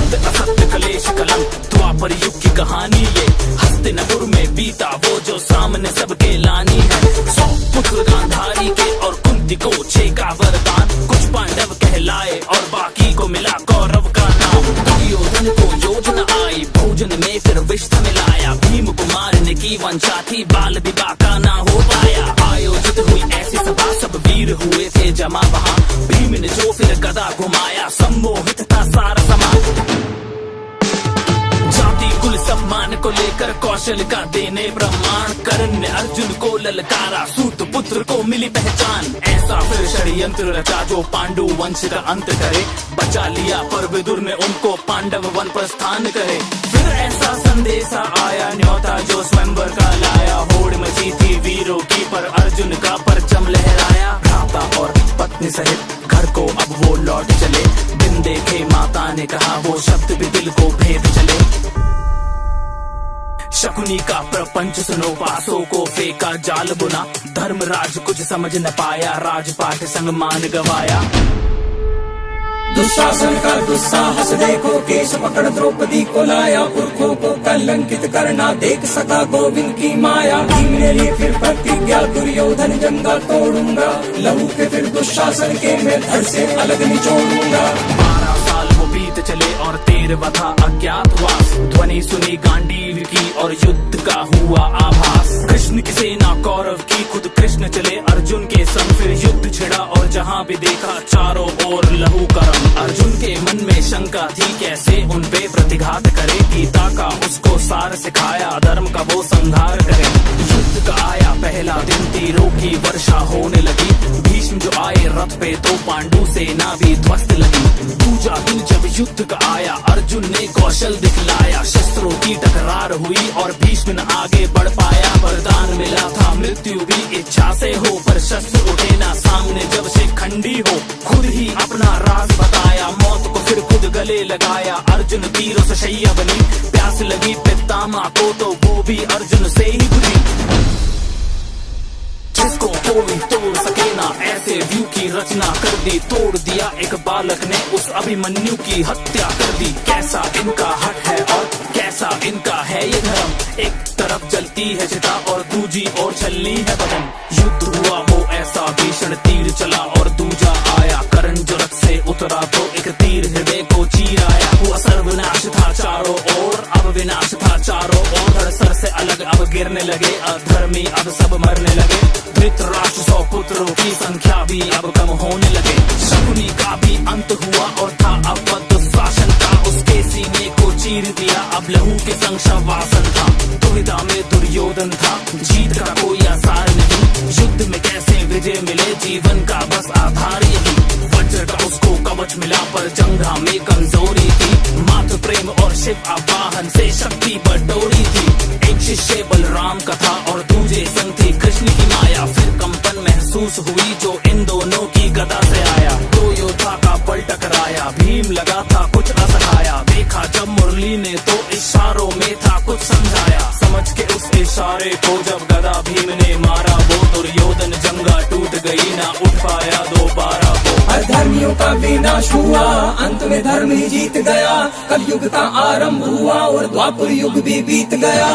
सत्य असत्य कलेश कलंक द्वापर युग की कहानी ये। हस्तिनापुर में बीता वो जो सामने सबके लानी है। 100 पुत्र गांधारी के और कुंती को 6 का वरदान। कुछ पांडव कहलाए और बाकी को मिला कौरव का नाम। दुर्योधन को योजना आई भोजन में फिर विष मिलाया। भीम को मारने की वंशा थी बाल विवाह का ना हो पाया। आयोजित हुई ऐसी सभा सब वीर हुए थे जमा वहाँ। भीम ने जो फिर गदा घुमाया सम्मोहित था सारा समाज। जाति कुल सम्मान को लेकर कौशल का देने प्रमाण। कर्ण ने अर्जुन को ललकारा सूत पुत्र को मिली पहचान। ऐसा फिर षड्यंत्र रचा जो पांडु वंश का अंत करे। बचा लिया पर विदुर ने उनको पांडव वन प्रस्थान करे। फिर ऐसा संदेशा आया न्योता जो स्वयंवर का लाया। होड़ मची थी वीरों की पर अर्जुन का परचम लहराया। भ्राता और पत्नी सहित घर को अब वो लौट चले। दिन देखे माता ने कहा वो शब्द भी दिल को भेद चले। शकुनी का प्रपंच सुनो पासों को फेंका जाल बुना। धर्मराज कुछ समझ न पाया राजपाट संग मान गवाया। दुशासन का दुस्साहस देखो केश पकड़ द्रौपदी को लाया। पुरखों को कलंकित करना देख सका गोविंद की माया। भीम ने ली फिर प्रतिज्ञा दुर्योधन जंगा तोड़ूंगा। लहू के फिर दुशासन के मैं धड़ से अलग निचोड़ूंगा। 12 साल वो बीत चले और 13वां था अज्ञातवास। ध्वनि सुनी गांडीव की और युद्ध का हुआ आभास। कृष्ण की सेना कौरव की खुद कृष्ण चले अर्जुन के संग। फिर युद्ध छिड़ा और जहाँ भी देखा चारों ओर लहू का रंग। अर्जुन के मन में शंका थी कैसे उन पे प्रतिघात करे। गीता का उसको सार सिखाया धर्म का वो संहार करे। युद्ध का आया पहला दिन तीरों की वर्षा होने लगी। भीष्म जो आए रथ पे तो पांडु सेना भी ध्वस्त लगी। दूजा दिन जब युद्ध का आया अर्जुन ने कौशल दिखलाया। शस्त्रों की टकरार हुई और भीष्म न आगे बढ़ पाया। वरदान मिला था मृत्यु भी इच्छा से हो पर शस्त्र उठे ना सामने जब से खंडी हो। खुद ही अपना राज बताया मौत को फिर खुद गले लगाया। अर्जुन तीरों से शैया बनी प्यास लगी पितामह को तो वो भी अर्जुन से ही बुझी। जिसको कोई तोड़ सके ना ऐसे व्यू की रचना कर दी। तोड़ दिया एक बालक ने उस अभिमन्यु की हत्या कर दी। कैसा इनका हट है और कैसा इनका है ये धर्म। एक तरफ जलती है चिता और दूजी ओर छलनी है बदन। युद्ध हुआ वो ऐसा भीषण तीर चला और दूजा आया। कर्ण जो रथ से उतरा तो एक तीर हृदय को चीर आया। वो सर्वनाश था चारों ओर अब विनाश था चारों ओर। धड़ सर से अलग अब गिरने लगे अधर्मी अब सब मरने लगे। धृतराष्ट्र 100 पुत्रों की संख्या भी अब कम होने लगे। शकुनी का भी अंत हुआ और था अब दुशासन का। उसके सीने को चीर दिया अब लहू के संग शवासन था। दुविधा में दुर्योधन था जीत का कोई आसार नहीं। युद्ध में कैसे विजय मिले जीवन का बस आधार यही। वज्र का उसको कवच मिला पर जंघा में कमजोरी थी। मातृ प्रेम और शिव आवाहन से शक्ति बटोरी थी। एक शिष्य बलराम का था और दूजे संग थी कृष्ण की माया। फिर कंपन महसूस हुई जो इन दोनों की गदा से आया। दो योद्धा का बल टकराया भीम लगा था कुछ असहाया। देखा जब मुरली ने तो इशारों में था कुछ समझाया। समझ के उस इशारे को जब गदा भीम ने मारा वो दुर्योधन जंगा टूट गई ना उठ पाया दोबारा वो। अधर्मियों का विनाश हुआ अंत में धर्म ही जीत गया। कलयुग का आरंभ हुआ और द्वापर युग भी बीत गया।